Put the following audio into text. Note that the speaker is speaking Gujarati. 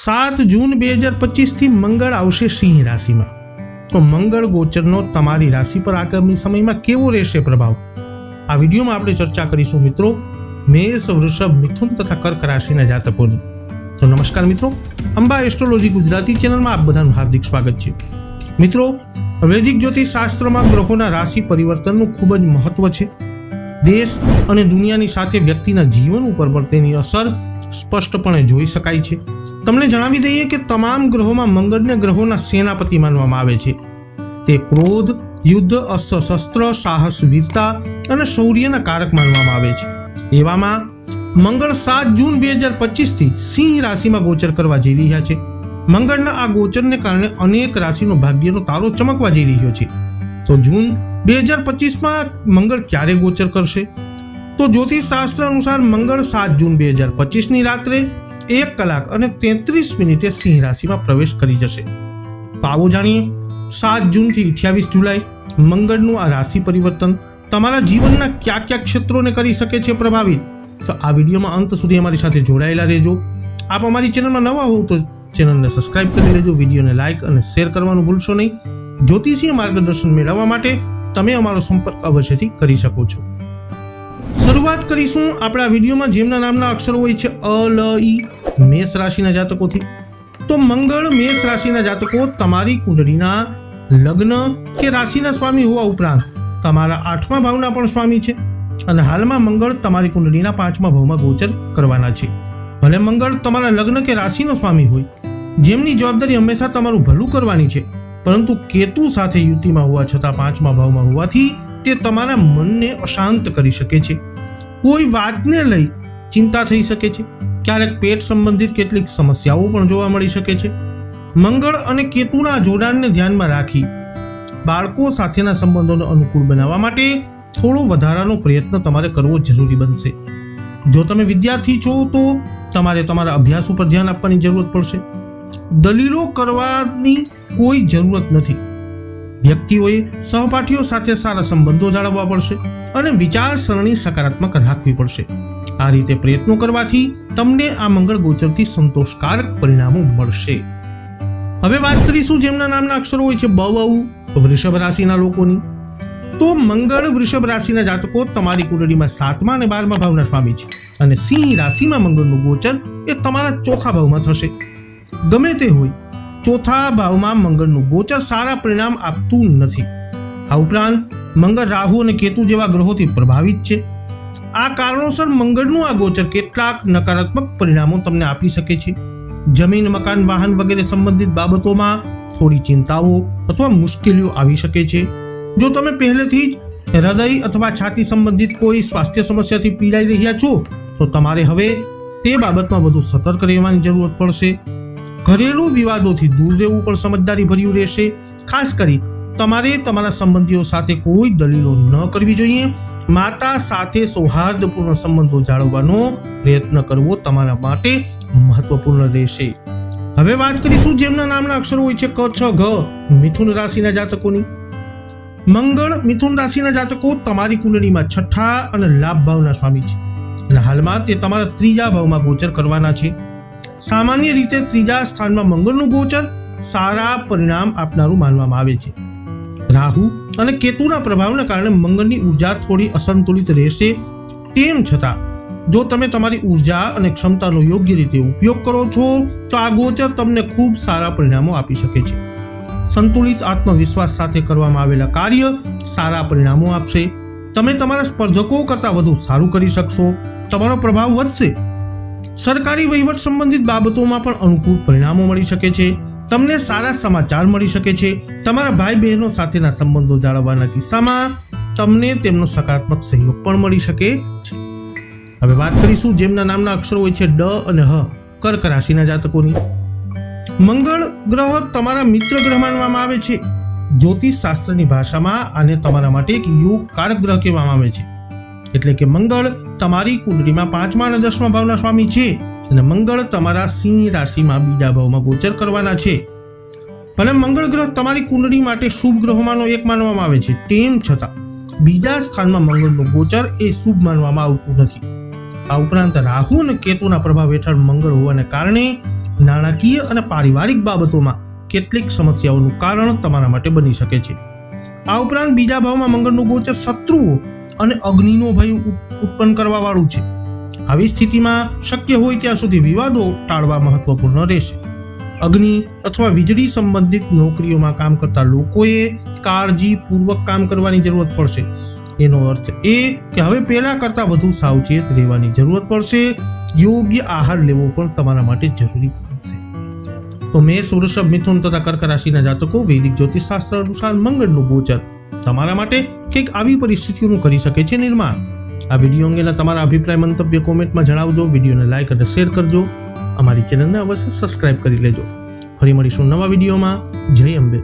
7 જૂન 2025 થી મંગળ આવશે સિંહ રાશિમાં. તો મંગળ ગોચરનો તમારી રાશિ પર આગામી સમયમાં કેવો રહેશે પ્રભાવ, આ વિડીયોમાં આપણે ચર્ચા કરીશું મિત્રો મેષ, વૃષભ, મિથુન તથા કર્ક રાશિના જાતકોની. તો નમસ્કાર મિત્રો, અંબા એસ્ટ્રોલોજી ગુજરાતી ચેનલમાં આપ બધાનું હાર્દિક સ્વાગત છે. મિત્રો, વૈદિક જ્યોતિષ શાસ્ત્રમાં ગ્રહોના રાશિ પરિવર્તનનું ખૂબ જ મહત્વ છે. દેશ અને દુનિયાની સાથે વ્યક્તિના જીવન ઉપર પણ તેની અસર સ્પષ્ટપણે જોઈ શકાય છે. તમને જણાવી દઈએ કે તમામ ગ્રહોમાં મંગળને ગ્રહોના સેનાપતિ માનવામાં આવે છે. તે ક્રોધ, યુદ્ધ, અસ્ત્ર શસ્ત્ર, સાહસ, વીરતા અને શૌર્યના કારક માનવામાં આવે છે. એવામાં મંગળ 7 જૂન 2025 થી સિંહ રાશિમાં ગોચર કરવા જઈ રહ્યા છે. મંગળના આ ગોચરને કારણે અનેક રાશિનો ભાગ્યનો તારો ચમકવા જઈ રહ્યો છે. તો જૂન 2025માં મંગળ ક્યારે ગોચર કરશે? તો જ્યોતિષ શાસ્ત્ર અનુસાર મંગળ 7 જૂન 2025ની રાત્રે 1 કલાક અને 33 મિનિટે સિંહ રાશિમાં પ્રવેશ કરી જશે. તો આવો જાણીએ 7 જૂનથી 28 જુલાઈ મંગળનું આ રાશિ પરિવર્તન તમારા જીવનના કયા કયા ક્ષેત્રોને કરી શકે છે પ્રભાવિત. તો આ વિડીયોમાં અંત સુધી અમારી સાથે જોડાયેલા રહેજો. આપ અમારી ચેનલમાં નવા હોવ તો ચેનલને સબસ્ક્રાઇબ કરી લેજો, વિડીયોને લાઇક અને શેર કરવાનું ભૂલશો નહીં. જ્યોતિષીય માર્ગદર્શન મેળવવા માટે તમે અમારો સંપર્ક અવશ્યથી કરી શકો છો. શરૂઆત કરીશું આપણા વિડીયોમાં જેમના નામના અક્ષરો હોય છે અ, લ, ઈ, મેષ રાશિના જાતકોથી. તો મંગળ મેષ રાશિના જાતકો તમારી કુંડળીના લગ્ન કે રાશિના સ્વામી હોવા ઉપરાંત તમારા 8મા ભાવના પણ સ્વામી છે અને હાલમાં મંગળ તમારી કુંડળીના 5મા ભાવમાં ગોચર કરવાના છે. ભલે મંગળ તમારા લગ્ન કે રાશિનો સ્વામી હોય, જેમની જવાબદારી હંમેશા તમારું ભલું કરવાની છે, પરંતુ કેતુ સાથે યુતિમાં હોવા છતાં 5મા ભાવમાં હોવાથી તે તમારા મનને અશાંત કરી શકે છે. કોઈ વાતને લઈ ચિંતા થઈ શકે છે. ક્યારેક પેટ સંબંધિત કેટલીક સમસ્યાઓ પણ જોવા મળી શકે છે. મંગળ અને કેતુના જોડાણને ધ્યાનમાં રાખી બાળકો સાથેના સંબંધોને અનુકૂળ બનાવવા માટે થોડો વધારાનો પ્રયત્ન તમારે કરવો જરૂરી બનશે. જો તમે વિદ્યાર્થી છો તો તમારે તમારા અભ્યાસ ઉપર ધ્યાન આપવાની જરૂરત પડશે. દલીલો કરવાની કોઈ જરૂરત નથી. વ્યક્તિઓએ સહપાઠીઓ સાથે સારા સંબંધો જાળવવા પડશે અને વિચારસરણી સકારાત્મક રાખવી પડશે. આ રીતે પ્રયત્નો કરવાથી તમને આ મંગળ ગોચરથી સંતોષકારક પરિણામો મળશે. હવે વાત કરીશું જેમના નામના અક્ષરો હોય છે બ, વ, વૃષભ રાશિના લોકોની. તો મંગળ વૃષભ રાશિના જાતકો તમારી કુંડળીમાં 7મા અને 12મા ભાવના સ્વામી છે અને સિંહ રાશિમાં મંગળનું ગોચર એ તમારા 4થા ભાવમાં થશે. ગમે તે હોય, 4થા ભાવમાં મંગળનું ગોચર સારા પરિણામ આપતું નથી. આ ઉપરાંત મંગળ રાહુ અને કેતુ જેવા ગ્રહોથી પ્રભાવિત છે. આ કારણોસર મંગળનું આ ગોચર કેટલાક નકારાત્મક પરિણામો તમને આપી શકે છે. જમીન, મકાન, વાહન વગેરે સંબંધિત બાબતોમાં થોડી ચિંતાઓ અથવા મુશ્કેલીઓ આવી શકે છે. જો તમે પહેલેથી જ હૃદય અથવા છાતી સંબંધિત કોઈ સ્વાસ્થ્ય સમસ્યાથી પીડાઈ રહ્યા છો તો તમારે હવે તે બાબતમાં વધુ સતર્ક રહેવાની જરૂરત પડશે. ઘરેલું વિવાદોથી દૂર રહેવું પણ સમજદારી ભર્યું રહેશે. ખાસ કરી તમારે તમારા સંબંધીઓ સાથે કોઈ દલીલો ન કરવી જોઈએ. માતા સાથે સૌહાર્દપૂર્ણ સંબંધો જાળવવાનો પ્રયત્ન કરવો તમારા માટે મહત્વપૂર્ણ રહેશે. હવે વાત કરીશું જેમના નામના અક્ષરો હોય છે ક, છ, ઘ, મિથુન રાશિના જાતકોની. મંગળ મિથુન રાશિના જાતકો તમારી કુંડળીમાં 6ઠા અને લાભ ભાવના સ્વામી છે અને હાલમાં તે તમારા 3જા ભાવમાં ગોચર કરવાના છે. સામાન્ય રીતે 3જા સ્થાનમાં મંગળનું ગોચર સારા પરિણામ આપનારું માનવામાં આવે છે. રાહુ અને કેતુના પ્રભાવના કારણે મંગળની ઉર્જા થોડી અસંતુલિત રહેશે. તેમ છતાં જો તમે તમારી ઉર્જા અને ક્ષમતાનો યોગ્ય રીતે ઉપયોગ કરો છો તો આ ગોચર તમને ખૂબ સારા પરિણામો આપી શકે છે. સંતુલિત આત્મવિશ્વાસ સાથે કરવામાં આવેલા કાર્ય સારા પરિણામો આપશે. તમે તમારા સ્પર્ધકો કરતાં વધુ સારું કરી શકશો. તમારો પ્રભાવ વધશે. સરકારી વહીવટ સંબંધિત બાબતોમાં પણ અનુકૂળ પરિણામો મળી શકે છે. તમને સારા સમાચાર મળી શકે છે. તમારા ભાઈ બહેનો સાથેના સંબંધો જાળવવાના કિસ્સામાં તમને તેમનો સકારાત્મક સહયોગ પણ મળી શકે છે. હવે વાત કરીશું જેમના નામના અક્ષરો હોય છે ડ અને હ, કર્ક રાશિના જાતકોની. મંગળ ગ્રહ તમારા મિત્ર ગ્રહ માનવામાં આવે છે. જ્યોતિષ શાસ્ત્રની ભાષામાં આને તમારા માટે એક યોગ કારક ગ્રહ કહેવામાં આવે છે. એટલે કે મંગળ તમારી કુંડળીમાં 5મા અને 10મા ભાવના સ્વામી છે અને મંગળ તમારા સિંહ રાશિમાં 2જા ભાવમાં ગોચર કરવાના છે. ભલે મંગળ ગ્રહ તમારી કુંડળી માટે શુભ ગ્રહોમાંનો એક માનવામાં આવે છે, તેમ છતાં 2જા સ્થાનમાં મંગળનું ગોચર એ શુભ માનવામાં આવતું નથી. આ ઉપરાંત રાહુ અને કેતુના પ્રભાવ હેઠળ મંગળ હોવાને કારણે નાણાકીય અને પારિવારિક બાબતોમાં કેટલીક સમસ્યાઓનું કારણ તમારા માટે બની શકે છે. આ ઉપરાંત બીજા ભાવમાં મંગળનું ગોચર શત્રુઓ અને અગ્નિનો ભય ઉત્પન્ન કરવા વાળું છે. આવી સ્થિતિમાં શક્ય હોય ત્યાં સુધી વિવાદો ટાળવા મહત્વપૂર્ણ રહેશે. અગ્નિ અથવા વીજળી સંબંધિત નોકરીઓમાં કામ કરતા લોકોએ કાળજીપૂર્વક કામ કરવાની જરૂરત પડશે. એનો અર્થ એ કે હવે પહેલા કરતાં વધુ સાવચેત રહેવાની જરૂરત પડશે. યોગ્ય આહાર લેવો પણ તમારા માટે જરૂરી બનશે. તો મેષ, વૃષભ, મિથુન તથા કર્ક રાશિના જાતકો વૈદિક જ્યોતિષશાસ્ત્ર અનુસાર મંગળનું ગોચર તમારા માટે કંઈક આવી પરિસ્થિતિઓનું કરી શકે છે નિર્માણ. આ વિડીયો અંગેના તમારા અભિપ્રાય મંતવ્ય કોમેન્ટમાં જણાવજો. વિડીયોને લાઇક અને શેર કરજો. અમારી ચેનલને અવશ્ય સબસ્ક્રાઇબ કરી લેજો. ફરી મળીશું નવા વિડીયોમાં. જય અંબે.